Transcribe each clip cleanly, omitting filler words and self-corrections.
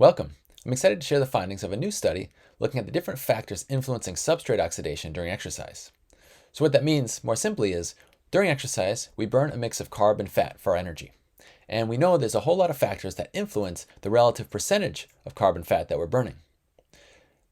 Welcome. I'm excited to share the findings of a new study looking at the different factors influencing substrate oxidation during exercise. So what that means, more simply, is during exercise, we burn a mix of carb and fat for our energy. And we know there's a whole lot of factors that influence the relative percentage of carb and fat that we're burning.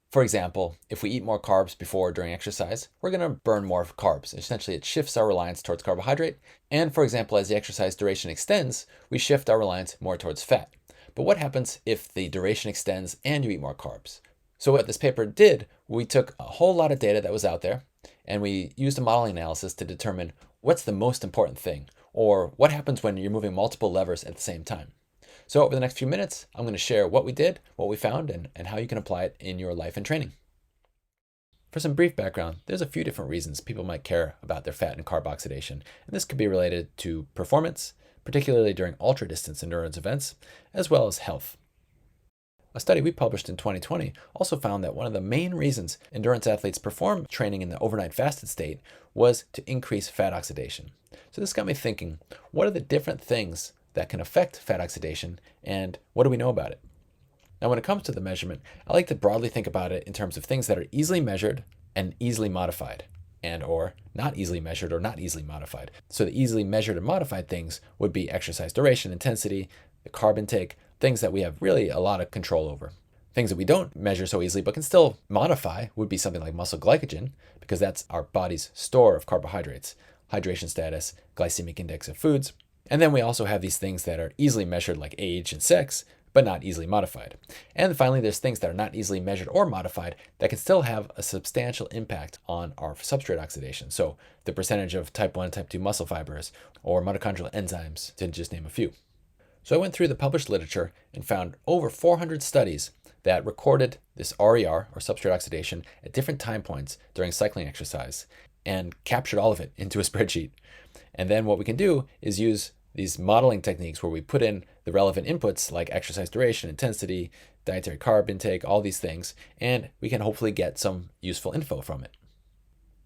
For example, if we eat more carbs before or during exercise, we're going to burn more carbs. Essentially, it shifts our reliance towards carbohydrate. And for example, as the exercise duration extends, we shift our reliance more towards fat. But what happens if the duration extends and you eat more carbs? So what this paper did, we took a whole lot of data that was out there, and we used a modeling analysis to determine what's the most important thing, or what happens when you're moving multiple levers at the same time. So over the next few minutes, I'm going to share what we did, what we found, and how you can apply it in your life and training. For some brief background, there's a few different reasons people might care about their fat and carb oxidation, and this could be related to performance, particularly during ultra-distance endurance events, as well as health. A study we published in 2020 also found that one of the main reasons endurance athletes perform training in the overnight fasted state was to increase fat oxidation. So this got me thinking, what are the different things that can affect fat oxidation, and what do we know about it? Now, when it comes to the measurement, I like to broadly think about it in terms of things that are easily measured and easily modified, and or not easily measured or not easily modified. So the easily measured and modified things would be exercise duration, intensity, the carb intake, things that we have really a lot of control over. Things that we don't measure so easily but can still modify would be something like muscle glycogen, because that's our body's store of carbohydrates, hydration status, glycemic index of foods. And then we also have these things that are easily measured like age and sex, but not easily modified. And finally, there's things that are not easily measured or modified that can still have a substantial impact on our substrate oxidation. So the percentage of type 1 and type 2 muscle fibers or mitochondrial enzymes, to just name a few. So I went through the published literature and found over 400 studies that recorded this RER, or substrate oxidation, at different time points during cycling exercise and captured all of it into a spreadsheet. And then what we can do is use these modeling techniques where we put in the relevant inputs like exercise duration, intensity, dietary carb intake, all these things, and we can hopefully get some useful info from it.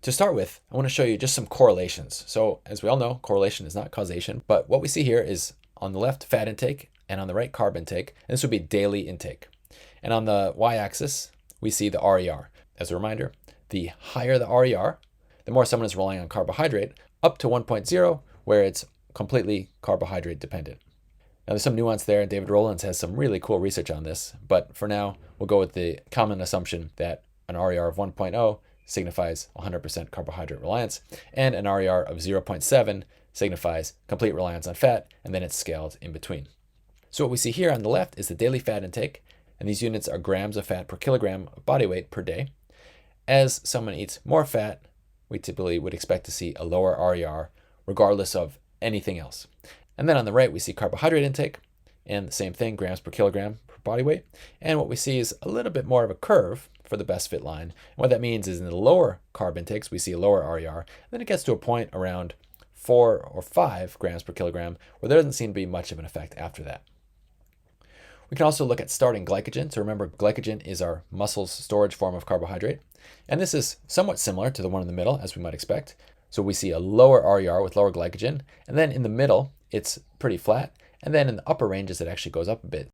To start with, I want to show you just some correlations. So as we all know, correlation is not causation, but what we see here is on the left, fat intake, and on the right, carb intake. And this would be daily intake. And on the y-axis, we see the RER. As a reminder, the higher the RER, the more someone is relying on carbohydrate, up to 1.0, where it's completely carbohydrate dependent. Now there's some nuance there, and David Rowlands has some really cool research on this, but for now, we'll go with the common assumption that an RER of 1.0 signifies 100% carbohydrate reliance, and an RER of 0.7 signifies complete reliance on fat, and then it's scaled in between. So what we see here on the left is the daily fat intake, and these units are grams of fat per kilogram of body weight per day. As someone eats more fat, we typically would expect to see a lower RER regardless of anything else. And then on the right, we see carbohydrate intake, and the same thing, grams per kilogram per body weight. And what we see is a little bit more of a curve for the best fit line. And what that means is in the lower carb intakes, we see a lower RER. And then it gets to a point around 4 or 5 grams per kilogram where there doesn't seem to be much of an effect after that. We can also look at starting glycogen. So remember, glycogen is our muscle's storage form of carbohydrate. And this is somewhat similar to the one in the middle, as we might expect. So we see a lower RER with lower glycogen, and then in the middle, it's pretty flat, and then in the upper ranges, it actually goes up a bit.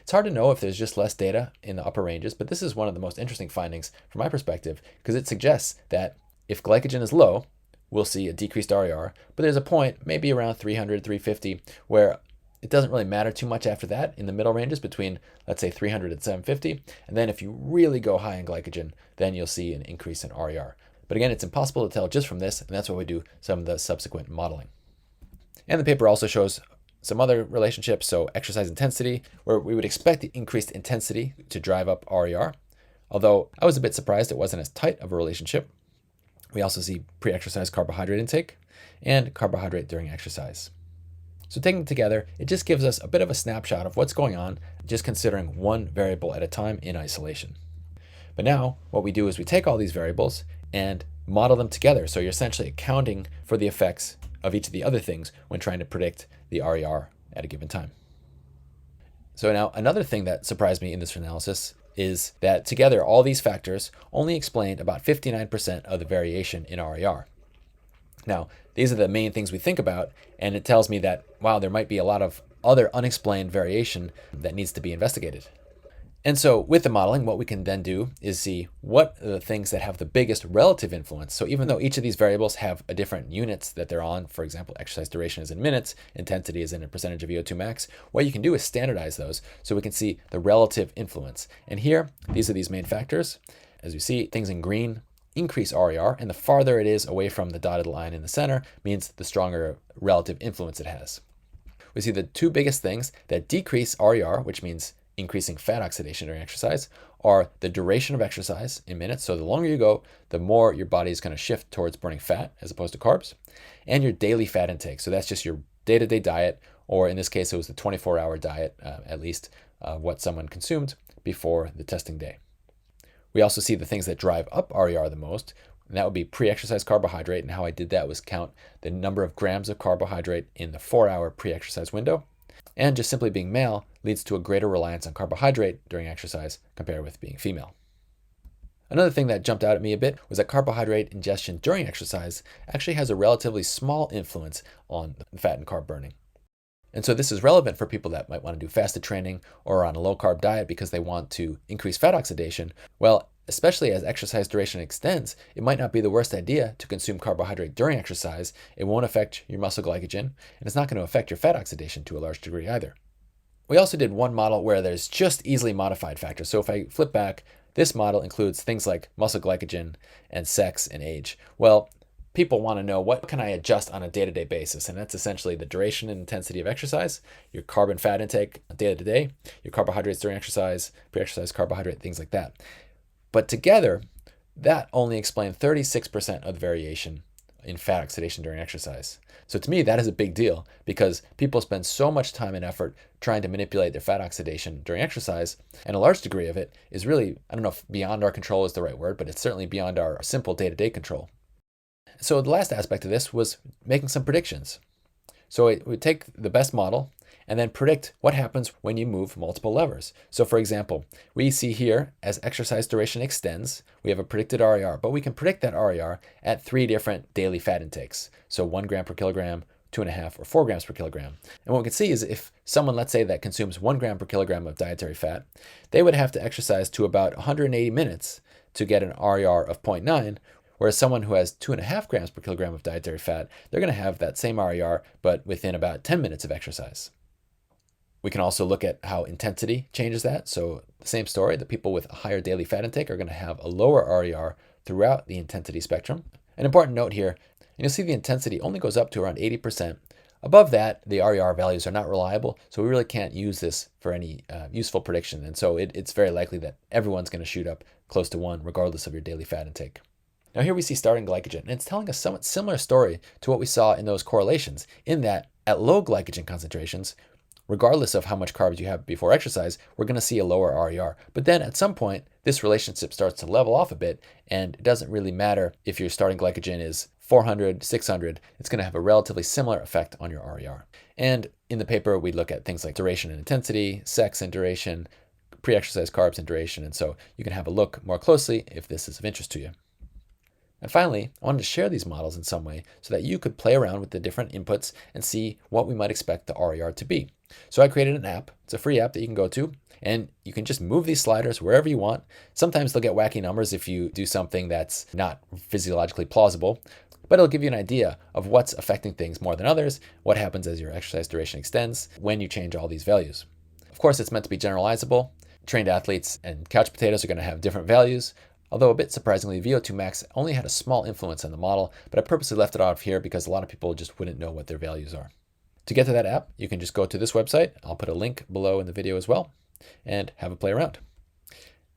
It's hard to know if there's just less data in the upper ranges, but this is one of the most interesting findings from my perspective, because it suggests that if glycogen is low, we'll see a decreased RER, but there's a point, maybe around 300, 350, where it doesn't really matter too much after that in the middle ranges between, let's say, 300 and 750, and then if you really go high in glycogen, then you'll see an increase in RER. But again, it's impossible to tell just from this, and that's why we do some of the subsequent modeling. And the paper also shows some other relationships, so exercise intensity, where we would expect the increased intensity to drive up RER, although I was a bit surprised it wasn't as tight of a relationship. We also see pre-exercise carbohydrate intake and carbohydrate during exercise. So taking it together, it just gives us a bit of a snapshot of what's going on, just considering one variable at a time in isolation. But now what we do is we take all these variables and model them together. So you're essentially accounting for the effects of each of the other things when trying to predict the RER at a given time. So now another thing that surprised me in this analysis is that together all these factors only explained about 59% of the variation in RER. Now, these are the main things we think about, and it tells me that, wow, there might be a lot of other unexplained variation that needs to be investigated. And so with the modeling, what we can then do is see what are the things that have the biggest relative influence. So even though each of these variables have a different units that they're on, for example, exercise duration is in minutes, intensity is in a percentage of VO2 max, what you can do is standardize those so we can see the relative influence. And here, these are these main factors. As you see, things in green increase RER, and the farther it is away from the dotted line in the center means the stronger relative influence it has. We see the two biggest things that decrease RER, which means increasing fat oxidation during exercise, are the duration of exercise in minutes. So the longer you go, the more your body is going to shift towards burning fat as opposed to carbs, and your daily fat intake. So that's just your day-to-day diet, or in this case, it was the 24-hour diet, at least what someone consumed before the testing day. We also see the things that drive up RER the most, and that would be pre-exercise carbohydrate. And how I did that was count the number of grams of carbohydrate in the 4-hour pre-exercise window. And just simply being male leads to a greater reliance on carbohydrate during exercise compared with being female. Another thing that jumped out at me a bit was that carbohydrate ingestion during exercise actually has a relatively small influence on fat and carb burning. And so this is relevant for people that might want to do fasted training or on a low-carb diet because they want to increase fat oxidation. Well, especially as exercise duration extends, it might not be the worst idea to consume carbohydrate during exercise. It won't affect your muscle glycogen, and it's not going to affect your fat oxidation to a large degree either. We also did one model where there's just easily modified factors. So if I flip back, this model includes things like muscle glycogen and sex and age. Well, people want to know, what can I adjust on a day-to-day basis? And that's essentially the duration and intensity of exercise, your carb and fat intake day-to-day, your carbohydrates during exercise, pre-exercise carbohydrate, things like that. But together, that only explained 36% of the variation in fat oxidation during exercise. So to me, that is a big deal because people spend so much time and effort trying to manipulate their fat oxidation during exercise, and a large degree of it is really, I don't know if beyond our control is the right word, but it's certainly beyond our simple day-to-day control. So the last aspect of this was making some predictions. So it would take the best model and then predict what happens when you move multiple levers. So for example, we see here as exercise duration extends, we have a predicted RER, but we can predict that RER at 3 different daily fat intakes. So 1 gram per kilogram, 2.5 or 4 grams per kilogram. And what we can see is if someone, let's say, that consumes 1 gram per kilogram of dietary fat, they would have to exercise to about 180 minutes to get an RER of 0.9, whereas someone who has 2.5 grams per kilogram of dietary fat, they're going to have that same RER, but within about 10 minutes of exercise. We can also look at how intensity changes that. So the same story, the people with a higher daily fat intake are going to have a lower RER throughout the intensity spectrum. An important note here, and you'll see the intensity only goes up to around 80%. Above that, the RER values are not reliable, so we really can't use this for any useful prediction. And so it's very likely that everyone's going to shoot up close to 1, regardless of your daily fat intake. Now here we see starting glycogen, and it's telling a somewhat similar story to what we saw in those correlations, in that at low glycogen concentrations, regardless of how much carbs you have before exercise, we're going to see a lower RER. But then at some point, this relationship starts to level off a bit, and it doesn't really matter if your starting glycogen is 400, 600, it's going to have a relatively similar effect on your RER. And in the paper, we look at things like duration and intensity, sex and duration, pre-exercise carbs and duration, and so you can have a look more closely if this is of interest to you. And finally, I wanted to share these models in some way so that you could play around with the different inputs and see what we might expect the RER to be. So I created an app. It's a free app that you can go to, and you can just move these sliders wherever you want. Sometimes they'll get wacky numbers if you do something that's not physiologically plausible, but it'll give you an idea of what's affecting things more than others, what happens as your exercise duration extends when you change all these values. Of course, it's meant to be generalizable. Trained athletes and couch potatoes are going to have different values. Although a bit surprisingly, VO2 max only had a small influence on the model, but I purposely left it off here because a lot of people just wouldn't know what their values are. To get to that app, you can just go to this website. I'll put a link below in the video as well, and have a play around.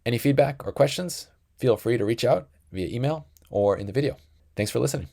Any feedback or questions, feel free to reach out via email or in the video. Thanks for listening.